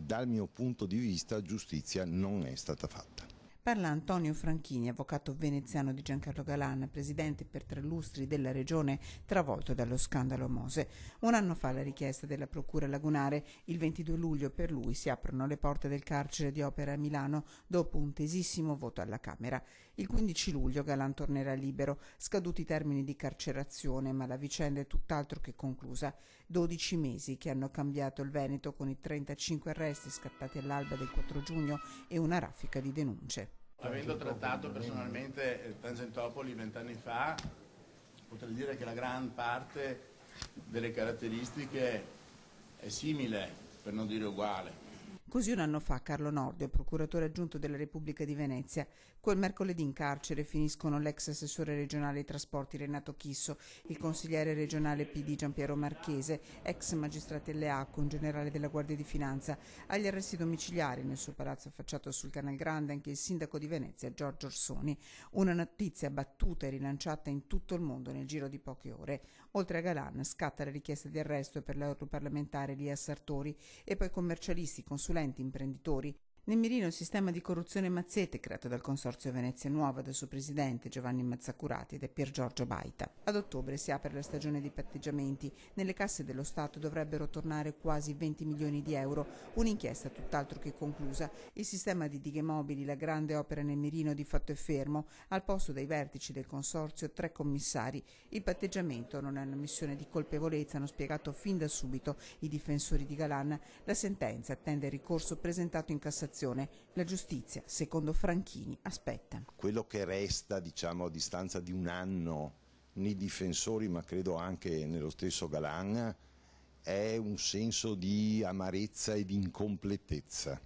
dal mio punto di vista giustizia non è stata fatta. Parla Antonio Franchini, avvocato veneziano di Giancarlo Galan, presidente per 3 lustri della regione travolto dallo scandalo Mose. Un anno fa la richiesta della procura lagunare, il 22 luglio per lui si aprono le porte del carcere di Opera a Milano dopo un tesissimo voto alla Camera. Il 15 luglio Galan tornerà libero, scaduti i termini di carcerazione, ma la vicenda è tutt'altro che conclusa. 12 mesi che hanno cambiato il Veneto con i 35 arresti scattati all'alba del 4 giugno e una raffica di denunce. Avendo trattato personalmente Tangentopoli 20 anni fa, potrei dire che la gran parte delle caratteristiche è simile, per non dire uguale. Così un anno fa Carlo Nordio, procuratore aggiunto della Repubblica di Venezia. Quel mercoledì in carcere finiscono l'ex assessore regionale ai trasporti Renato Chisso, il consigliere regionale PD Giampiero Marchese, ex magistrati LEACO, un generale della Guardia di Finanza. Agli arresti domiciliari nel suo palazzo affacciato sul Canal Grande anche il sindaco di Venezia Giorgio Orsoni. Una notizia battuta e rilanciata in tutto il mondo nel giro di poche ore. Oltre a Galan scatta la richiesta di arresto per l'europarlamentare Lia Sartori e poi commercialisti, consulenti, imprenditori. Nel mirino il sistema di corruzione Mazzete creato dal Consorzio Venezia Nuova dal suo presidente Giovanni Mazzacurati e da Pier Giorgio Baita. Ad ottobre si apre la stagione dei patteggiamenti. Nelle casse dello Stato dovrebbero tornare quasi 20 milioni di euro. Un'inchiesta tutt'altro che conclusa. Il sistema di dighe mobili, la grande opera nel mirino, di fatto è fermo. Al posto dei vertici del Consorzio 3 commissari. Il patteggiamento non è una missione di colpevolezza, hanno spiegato fin da subito i difensori di Galan. La sentenza attende il ricorso presentato in Cassazione. La giustizia, secondo Franchini, aspetta. Quello che resta, a distanza di un anno nei difensori, ma credo anche nello stesso Galan, è un senso di amarezza e di incompletezza.